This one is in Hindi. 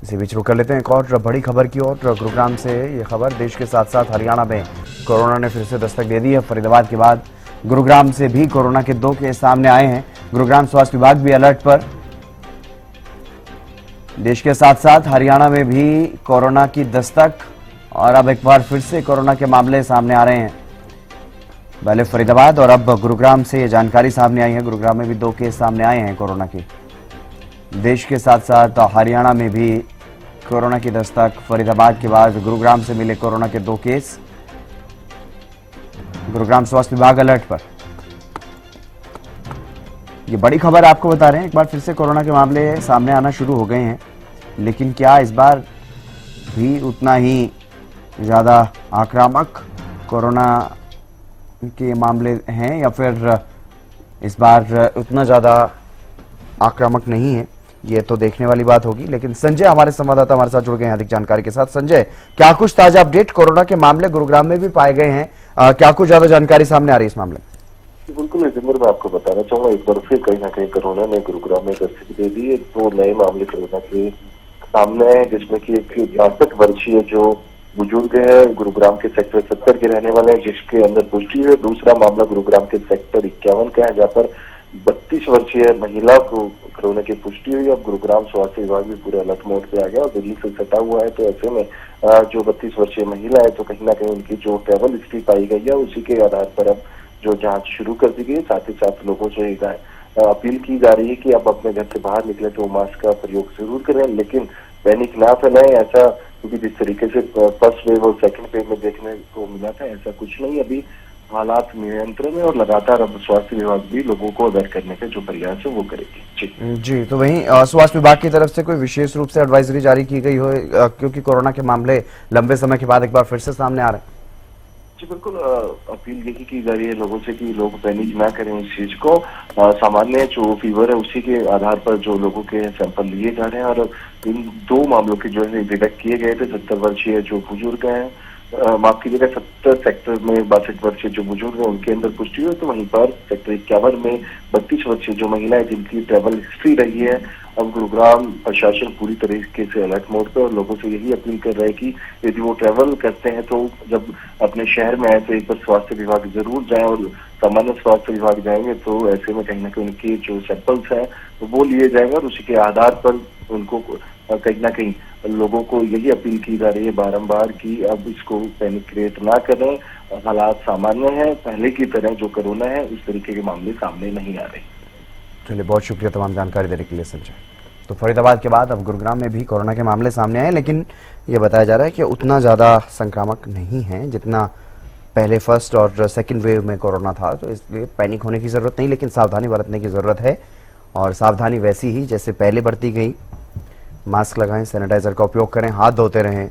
इसी बीच रुक कर लेते हैं एक और बड़ी खबर की ओर। गुरुग्राम से ये खबर, देश के साथ साथ हरियाणा में कोरोना ने फिर से दस्तक दे दी है। फरीदाबाद के बाद गुरुग्राम से भी कोरोना के 2 केस सामने आए हैं। गुरुग्राम स्वास्थ्य विभाग भी अलर्ट पर। देश के साथ साथ हरियाणा में भी कोरोना की दस्तक और अब एक बार फिर से कोरोना के मामले सामने आ रहे हैं। पहले फरीदाबाद और अब गुरुग्राम से ये जानकारी सामने आई है। गुरुग्राम में भी 2 केस सामने आए हैं कोरोना के। देश के साथ साथ हरियाणा में भी कोरोना की दस्तक। फरीदाबाद के बाद गुरुग्राम से मिले कोरोना के 2 केस। गुरुग्राम स्वास्थ्य विभाग अलर्ट पर। ये बड़ी खबर आपको बता रहे हैं, एक बार फिर से कोरोना के मामले सामने आना शुरू हो गए हैं। लेकिन क्या इस बार भी उतना ही ज्यादा आक्रामक कोरोना के मामले हैं या फिर इस बार उतना ज्यादा आक्रामक नहीं है, ये तो देखने वाली बात होगी। लेकिन संजय हमारे संवाददाता हमारे साथ जुड़ गए हैं अधिक जानकारी के साथ। संजय, क्या कुछ ताजा अपडेट? कोरोना के मामले गुरुग्राम में भी पाए गए हैं, क्या कुछ ज्यादा जानकारी सामने आ रही है इस मामले में? बिल्कुल जिम्मेदार मैं आपको बताना चाहूंगा, एक बार फिर कहीं ना कहीं कोरोना ने गुरुग्राम में दस्तक दे दी है। 2 नए मामले कोरोना के सामने आए, जिसमें कि एक 62 वर्षीय जो बुजुर्ग है गुरुग्राम के सेक्टर 70 के रहने वाले हैं, जिसके अंदर पुष्टि है। दूसरा मामला गुरुग्राम के सेक्टर 51 का है, जहाँ पर 32 वर्षीय महिला को कोरोना की पुष्टि हुई। अब गुरुग्राम स्वास्थ्य विभाग भी पूरे अलर्ट मोड पे आ गया और दिल्ली से सटा हुआ है। तो ऐसे में जो 32 वर्षीय महिला है, तो कहीं ना कहीं उनकी जो ट्रेवल हिस्ट्री पाई गई है, उसी के आधार पर अब जो जांच शुरू कर दी गई। साथ ही साथ लोगों से अपील की जा रही है कि अब अपने घर से बाहर निकले तो मास्क का प्रयोग जरूर करें, लेकिन पैनिक ना फैलाएं। ऐसा क्योंकि जिस तरीके से फर्स्ट वेव और सेकंड वेव में देखने को मिला था, ऐसा कुछ नहीं। अभी हालात नियंत्रण में और लगातार अब स्वास्थ्य विभाग भी लोगों को अवेयर करने के जो प्रयास है वो करेगी। जी तो वहीं स्वास्थ्य विभाग की तरफ से कोई विशेष रूप से एडवाइजरी जारी की गई हो, क्योंकि कोरोना के मामले लंबे समय के बाद एक बार फिर से सामने आ रहे हैं? जी बिल्कुल, अपील यही की जा रही है लोगों से कि लोग पैनिक ना करें इस चीज को। सामान्य जो फीवर है उसी के आधार पर जो लोगों के सैंपल लिए जा रहे हैं और इन 2 मामलों के जो है डिटेक्ट किए गए थे। 70 वर्षीय जो बुजुर्ग हैं, माफ कीजिएगा, 70 सेक्टर में 62 वर्षीय जो बुजुर्ग है उनके अंदर पुष्टि हुई। तो वहीं पर सेक्टर 51 में 32 वर्षीय जो महिला है जिनकी ट्रेवल हिस्ट्री रही है। अब गुरुग्राम प्रशासन पूरी तरीके से अलर्ट मोड पे और लोगों से यही अपील कर रहा है कि यदि वो ट्रेवल करते हैं तो जब अपने शहर में आए तो एक बार स्वास्थ्य विभाग जरूर जाएं और सामान्य स्वास्थ्य विभाग जाएंगे तो ऐसे में कहीं ना कहीं उनके जो सैंपल्स हैं तो वो लिए जाएंगे और उसी के आधार पर उनको कहीं ना कहीं लोगों को यही अपील की जा रही है बारंबार कि अब इसको पैनिक क्रिएट ना करें। हालात सामान्य है, पहले की तरह जो कोरोना है उस तरीके के मामले सामने नहीं आ रहे। चलिए, बहुत शुक्रिया तमाम जानकारी देने के लिए संजय। तो फरीदाबाद के बाद अब गुरुग्राम में भी कोरोना के मामले सामने आए, लेकिन ये बताया जा रहा है कि उतना ज़्यादा संक्रामक नहीं है जितना पहले फर्स्ट और सेकंड वेव में कोरोना था। तो इसलिए पैनिक होने की ज़रूरत नहीं, लेकिन सावधानी बरतने की ज़रूरत है और सावधानी वैसी ही जैसे पहले बरती गई। मास्क लगाएं, सैनिटाइजर का उपयोग करें, हाथ धोते रहें,